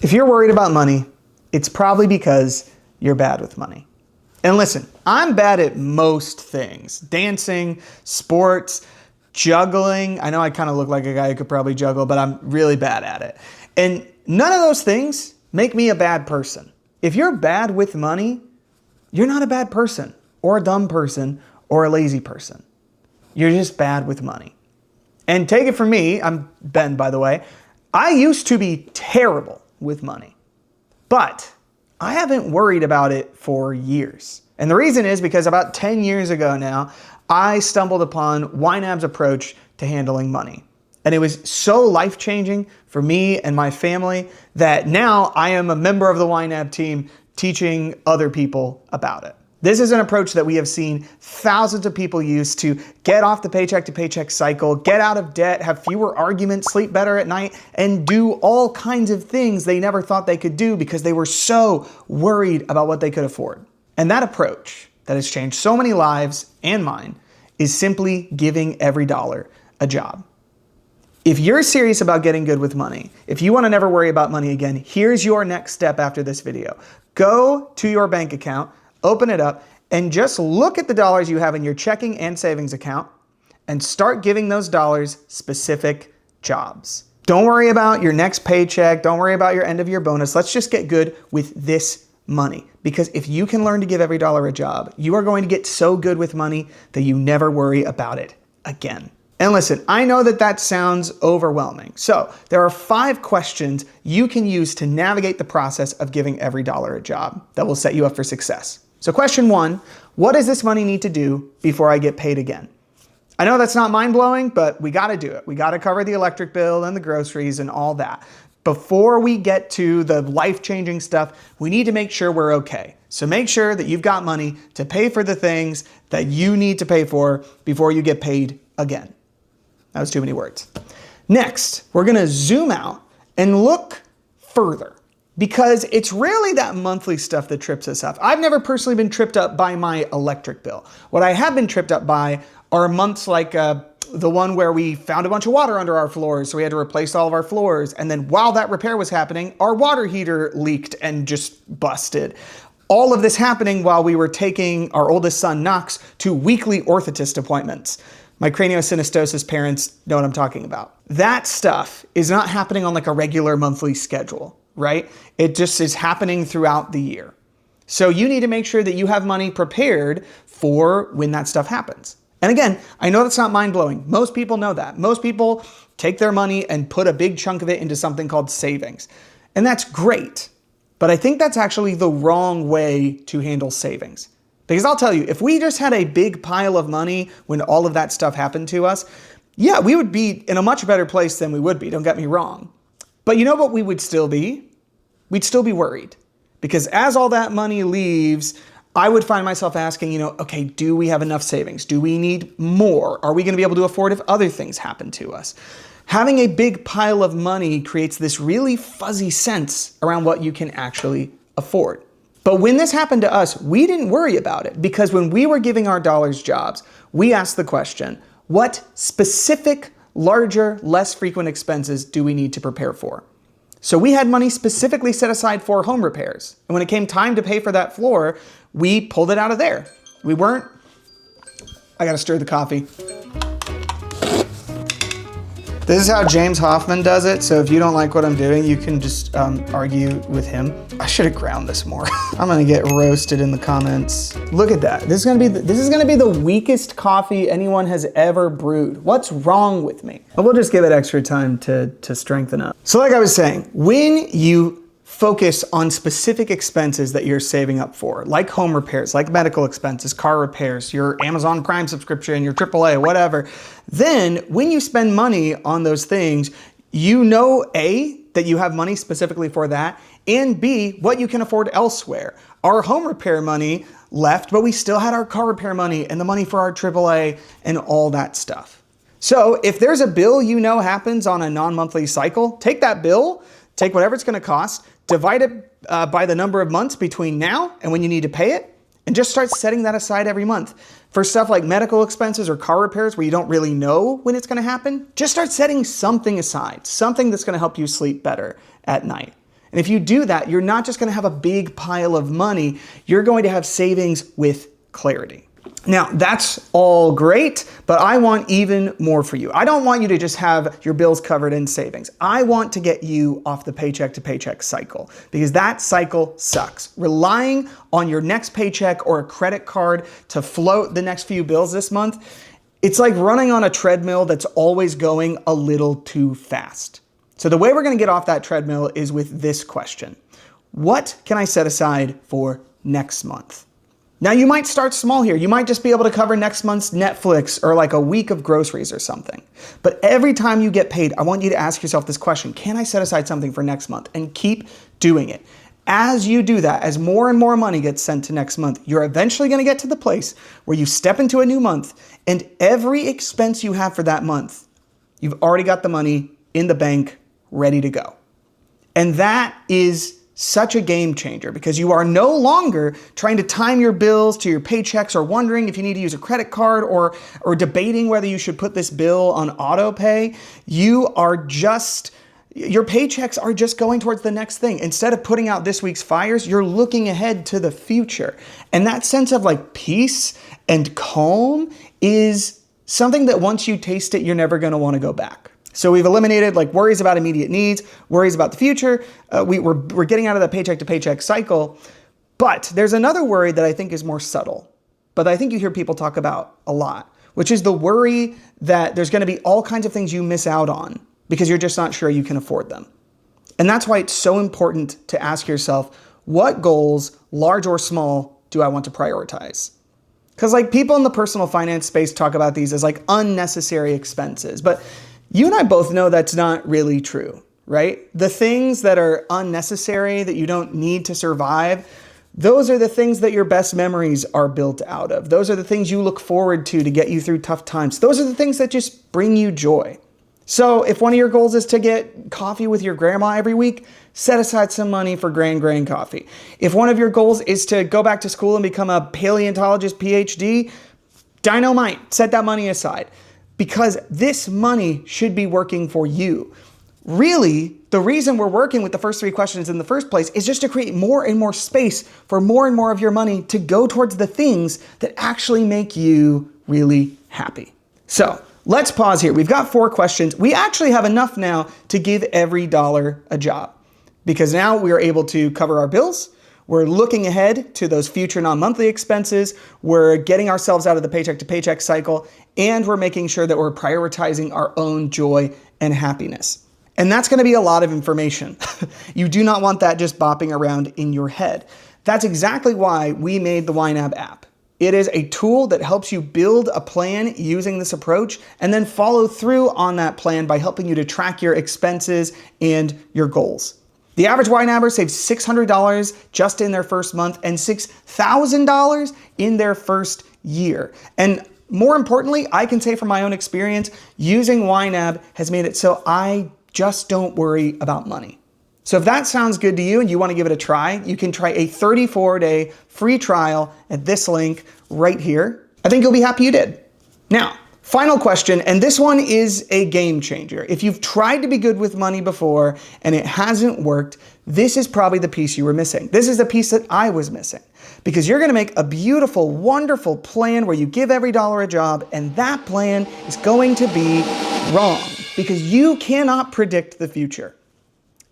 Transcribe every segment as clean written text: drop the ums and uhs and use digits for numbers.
If you're worried about money, it's probably because you're bad with money. And listen, I'm bad at most things. Dancing, sports, juggling. I know I kind of look like a guy who could probably juggle, but I'm really bad at it. And none of those things make me a bad person. If you're bad with money, you're not a bad person or a dumb person or a lazy person. You're just bad with money. And take it from me, I'm Ben, by the way, I used to be terrible with money, but I haven't worried about it for years. And the reason is because about 10 years ago now, I stumbled upon YNAB's approach to handling money. And it was so life-changing for me and my family that now I am a member of the YNAB team teaching other people about it. This is an approach that we have seen thousands of people use to get off the paycheck to paycheck cycle, get out of debt, have fewer arguments, sleep better at night, and do all kinds of things they never thought they could do because they were so worried about what they could afford. And that approach that has changed so many lives and mine is simply giving every dollar a job. If you're serious about getting good with money, if you want to never worry about money again, here's your next step after this video. Go to your bank account, open it up, and just look at the dollars you have in your checking and savings account and start giving those dollars specific jobs. Don't worry about your next paycheck. Don't worry about your end of year bonus. Let's just get good with this money. Because if you can learn to give every dollar a job, you are going to get so good with money that you never worry about it again. And listen, I know that that sounds overwhelming. So there are 5 questions you can use to navigate the process of giving every dollar a job that will set you up for success. So question 1, what does this money need to do before I get paid again? I know that's not mind-blowing, but we gotta do it. We gotta cover the electric bill and the groceries and all that. Before we get to the life-changing stuff, we need to make sure we're okay. So make sure that you've got money to pay for the things that you need to pay for before you get paid again. That was too many words. Next, we're gonna zoom out and look further because it's rarely that monthly stuff that trips us up. I've never personally been tripped up by my electric bill. What I have been tripped up by are months like the one where we found a bunch of water under our floors, so we had to replace all of our floors. And then while that repair was happening, our water heater leaked and just busted. All of this happening while we were taking our oldest son, Knox, to weekly orthotist appointments. My craniosynostosis parents know what I'm talking about. That stuff is not happening on like a regular monthly schedule, right? It just is happening throughout the year. So you need to make sure that you have money prepared for when that stuff happens. And again, I know that's not mind-blowing. Most people know that. Most people take their money and put a big chunk of it into something called savings. And that's great. But I think that's actually the wrong way to handle savings. Because I'll tell you, if we just had a big pile of money when all of that stuff happened to us, yeah, we would be in a much better place than we would be, don't get me wrong. But you know what we would still be? We'd still be worried. Because as all that money leaves, I would find myself asking, okay, do we have enough savings? Do we need more? Are we going to be able to afford if other things happen to us? Having a big pile of money creates this really fuzzy sense around what you can actually afford. But when this happened to us, we didn't worry about it because when we were giving our dollars jobs, we asked the question, what specific, larger, less frequent expenses do we need to prepare for? So we had money specifically set aside for home repairs. And when it came time to pay for that floor, we pulled it out of there. I gotta stir the coffee. This is how James Hoffman does it, so if you don't like what I'm doing, you can just argue with him. I should have ground this more. I'm gonna get roasted in the comments. Look at that. This is gonna be the weakest coffee anyone has ever brewed. What's wrong with me? But we'll just give it extra time to strengthen up. So like I was saying, when you focus on specific expenses that you're saving up for, like home repairs, like medical expenses, car repairs, your Amazon Prime subscription, your AAA, whatever, then when you spend money on those things, you know A, that you have money specifically for that, and B, what you can afford elsewhere. Our home repair money left, but we still had our car repair money and the money for our AAA and all that stuff. So if there's a bill you know happens on a non-monthly cycle, take that bill, take whatever it's gonna cost, divide it by the number of months between now and when you need to pay it, and just start setting that aside every month. For stuff like medical expenses or car repairs where you don't really know when it's gonna happen, just start setting something aside, something that's gonna help you sleep better at night. And if you do that, you're not just going to have a big pile of money, you're going to have savings with clarity. Now, that's all great, but I want even more for you. I don't want you to just have your bills covered in savings. I want to get you off the paycheck to paycheck cycle, because that cycle sucks. Relying on your next paycheck or a credit card to float the next few bills this month, it's like running on a treadmill that's always going a little too fast. So the way we're going to get off that treadmill is with this question. What can I set aside for next month? Now, you might start small here. You might just be able to cover next month's Netflix or like a week of groceries or something. But every time you get paid, I want you to ask yourself this question: can I set aside something for next month? And keep doing it. As you do that, as more and more money gets sent to next month, you're eventually going to get to the place where you step into a new month and every expense you have for that month, you've already got the money in the bank ready to go. And that is such a game changer, because you are no longer trying to time your bills to your paychecks or wondering if you need to use a credit card or debating whether you should put this bill on auto pay. Your paychecks are just going towards the next thing. Instead of putting out this week's fires, you're looking ahead to the future. And that sense of like peace and calm is something that once you taste it, you're never going to want to go back. So we've eliminated like worries about immediate needs, worries about the future. We're getting out of the paycheck to paycheck cycle. But there's another worry that I think is more subtle, but I think you hear people talk about a lot, which is the worry that there's going to be all kinds of things you miss out on because you're just not sure you can afford them. And that's why it's so important to ask yourself, what goals, large or small, do I want to prioritize? Because like people in the personal finance space talk about these as like unnecessary expenses, but you and I both know that's not really true, right? The things that are unnecessary, that you don't need to survive, those are the things that your best memories are built out of. Those are the things you look forward to get you through tough times. Those are the things that just bring you joy. So if one of your goals is to get coffee with your grandma every week, set aside some money for Grand Coffee. If one of your goals is to go back to school and become a paleontologist PhD, dynamite, set that money aside. Because this money should be working for you. Really, the reason we're working with the first three questions in the first place is just to create more and more space for more and more of your money to go towards the things that actually make you really happy. So let's pause here. We've got 4 questions. We actually have enough now to give every dollar a job, because now we are able to cover our bills. We're looking ahead to those future non-monthly expenses. We're getting ourselves out of the paycheck to paycheck cycle, and we're making sure that we're prioritizing our own joy and happiness. And that's going to be a lot of information. You do not want that just bopping around in your head. That's exactly why we made the YNAB app. It is a tool that helps you build a plan using this approach and then follow through on that plan by helping you to track your expenses and your goals. The average YNABber saves $600 just in their first month and $6,000 in their first year. And more importantly, I can say from my own experience, using YNAB has made it so I just don't worry about money. So if that sounds good to you and you want to give it a try, you can try a 34-day free trial at this link right here. I think you'll be happy you did. Now, final question, and this one is a game changer. If you've tried to be good with money before and it hasn't worked, this is probably the piece you were missing. This is the piece that I was missing, because you're going to make a beautiful, wonderful plan where you give every dollar a job, and that plan is going to be wrong because you cannot predict the future.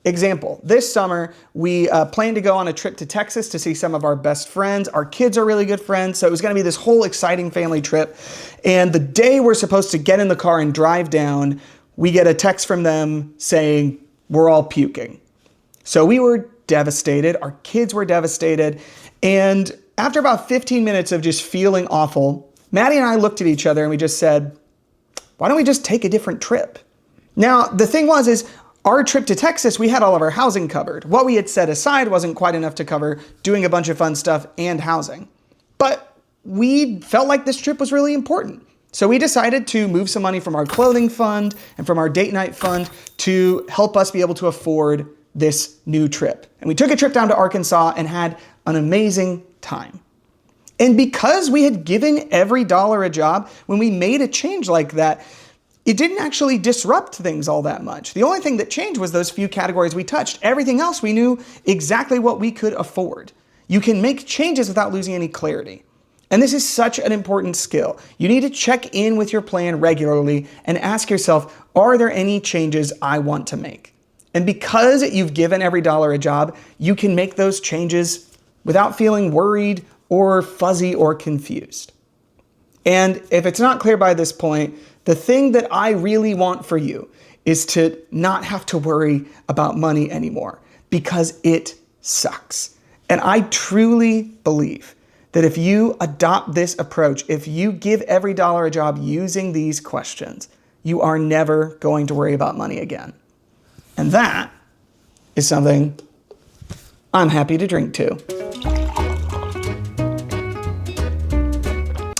Example, this summer, we plan to go on a trip to Texas to see some of our best friends. Our kids are really good friends, so it was gonna be this whole exciting family trip. And the day we're supposed to get in the car and drive down, we get a text from them saying, we're all puking. So we were devastated, our kids were devastated, and after about 15 minutes of just feeling awful, Maddie and I looked at each other and we just said, why don't we just take a different trip? Now, the thing is our trip to Texas, we had all of our housing covered. What we had set aside wasn't quite enough to cover doing a bunch of fun stuff and housing. But we felt like this trip was really important. So we decided to move some money from our clothing fund and from our date night fund to help us be able to afford this new trip. And we took a trip down to Arkansas and had an amazing time. And because we had given every dollar a job, when we made a change like that, it didn't actually disrupt things all that much. The only thing that changed was those few categories we touched. Everything else, we knew exactly what we could afford. You can make changes without losing any clarity. And this is such an important skill. You need to check in with your plan regularly and ask yourself, are there any changes I want to make? And because you've given every dollar a job, you can make those changes without feeling worried or fuzzy or confused. And if it's not clear by this point, the thing that I really want for you is to not have to worry about money anymore, because it sucks. And I truly believe that if you adopt this approach, if you give every dollar a job using these questions, you are never going to worry about money again. And that is something I'm happy to drink to.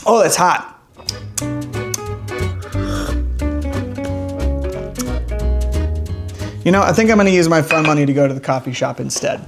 Oh, that's hot. You know, I think I'm gonna use my fun money to go to the coffee shop instead.